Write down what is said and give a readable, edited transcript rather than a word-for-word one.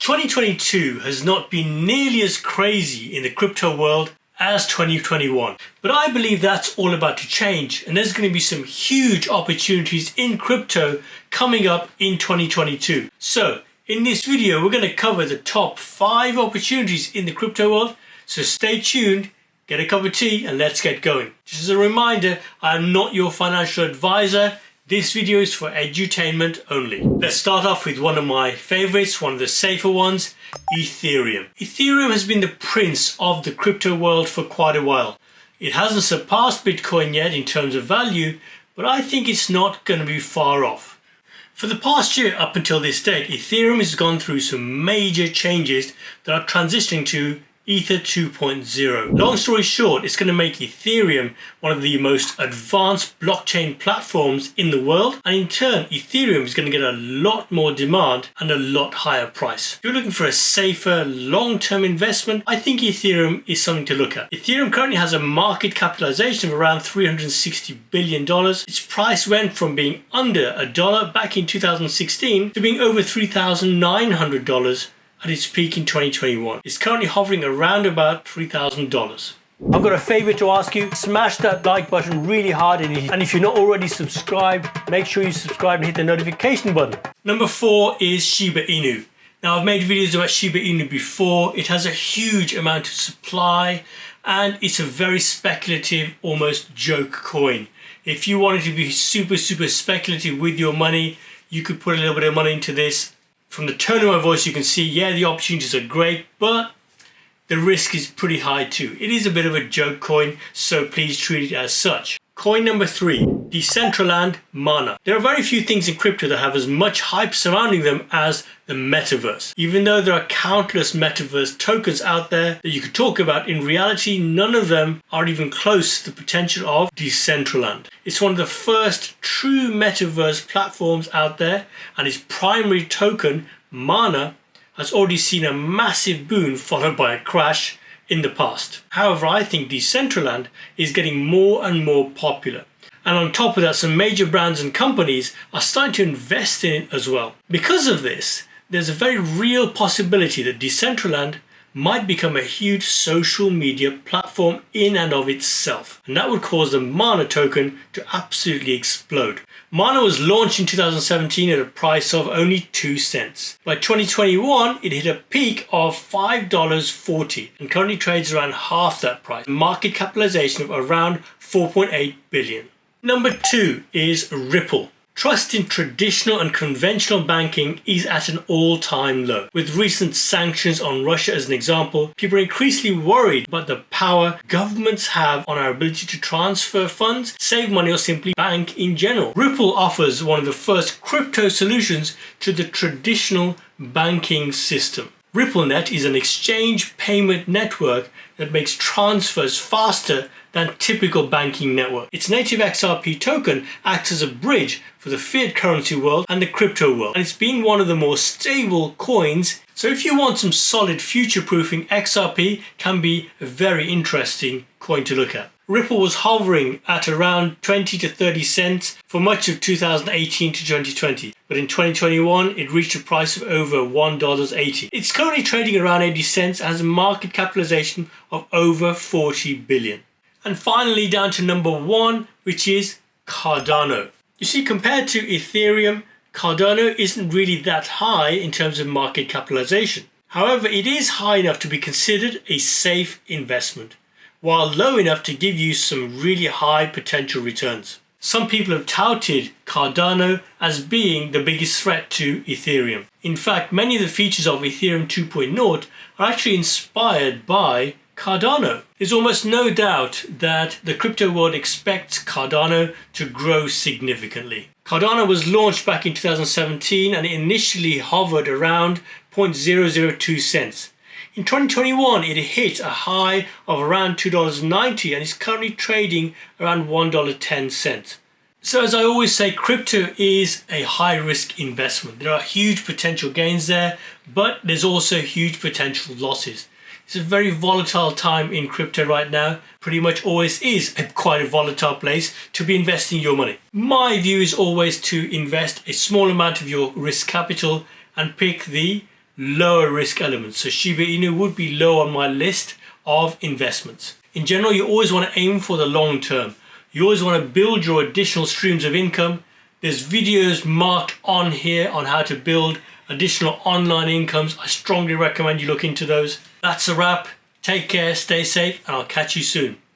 2022 has not been nearly as crazy in the crypto world as 2021, but I believe that's all about to change, and there's going to be some huge opportunities in crypto coming up in 2022. So in this video, we're going to cover the top 5 opportunities in the crypto world. So stay tuned, get a cup of tea, and let's get going. Just as a reminder, I am not your financial advisor. This video is for edutainment only. Let's start off with one of my favorites, one of the safer ones, Ethereum. Ethereum has been the prince of the crypto world for quite a while. It hasn't surpassed Bitcoin yet in terms of value, but I think it's not going to be far off. For the past year up until this date, Ethereum has gone through some major changes that are transitioning to Ether 2.0. Long story short, it's going to make Ethereum one of the most advanced blockchain platforms in the world, and in turn Ethereum is going to get a lot more demand and a lot higher price. If you're looking for a safer long-term investment, I think Ethereum is something to look at. Ethereum currently has a market capitalization of around $360 billion. Its price went from being under $1 back in 2016 to being over $3,900 at its peak in 2021. It's currently hovering around about $3,000. I've got a favor to ask you. Smash that like button really hard, and if you're not already subscribed, make sure you subscribe and hit the notification button. Number 4 is Shiba Inu. Now, I've made videos about Shiba Inu before. It has a huge amount of supply and it's a very speculative, almost joke coin. If you wanted to be super speculative with your money, you could put a little bit of money into this. From the tone of my voice, you can see, yeah, the opportunities are great, but the risk is pretty high too. It is a bit of a joke coin, so please treat it as such. Coin number 3, Decentraland Mana. There are very few things in crypto that have as much hype surrounding them as the metaverse. Even though there are countless metaverse tokens out there that you could talk about, in reality, none of them are even close to the potential of Decentraland. It's one of the first true metaverse platforms out there, and its primary token, Mana, has already seen a massive boom followed by a crash in the past. However, I think Decentraland is getting more and more popular. And on top of that, some major brands and companies are starting to invest in it as well. Because of this, there's a very real possibility that Decentraland might become a huge social media platform in and of itself. And that would cause the Mana token to absolutely explode. Mana was launched in 2017 at a price of only 2 cents. By 2021, it hit a peak of $5.40 and currently trades around half that price. A market capitalization of around 4.8 billion. Number 2 is Ripple. Trust in traditional and conventional banking is at an all-time low. With recent sanctions on Russia as an example, people are increasingly worried about the power governments have on our ability to transfer funds, save money, or simply bank in general. Ripple offers one of the first crypto solutions to the traditional banking system. RippleNet is an exchange payment network that makes transfers faster than typical banking network. Its native XRP token acts as a bridge for the fiat currency world and the crypto world, and it's been one of the more stable coins. So if you want some solid future-proofing, XRP can be a very interesting coin to look at. Ripple was hovering at around 20 to 30 cents for much of 2018 to 2020. But in 2021, it reached a price of over $1.80. It's currently trading around 80 cents and has a market capitalization of over 40 billion. And finally, down to number 1, which is Cardano. You see, compared to Ethereum, Cardano isn't really that high in terms of market capitalization. However, it is high enough to be considered a safe investment, while low enough to give you some really high potential returns. Some people have touted Cardano as being the biggest threat to Ethereum. In fact, many of the features of Ethereum 2.0 are actually inspired by Cardano. There's almost no doubt that the crypto world expects Cardano to grow significantly. Cardano was launched back in 2017 and it initially hovered around 0.002 cents. In 2021, it hit a high of around $2.90 and is currently trading around $1.10. So as I always say, crypto is a high-risk investment. There are huge potential gains there, but there's also huge potential losses. It's a very volatile time in crypto right now. Pretty much always is quite a volatile place to be investing your money. My view is always to invest a small amount of your risk capital and pick the lower risk elements. So Shiba Inu would be low on my list of investments. In general, you always want to aim for the long term. You always want to build your additional streams of income. There's videos marked on here on how to build additional online incomes. I strongly recommend you look into those. That's a wrap. Take care, stay safe, and I'll catch you soon.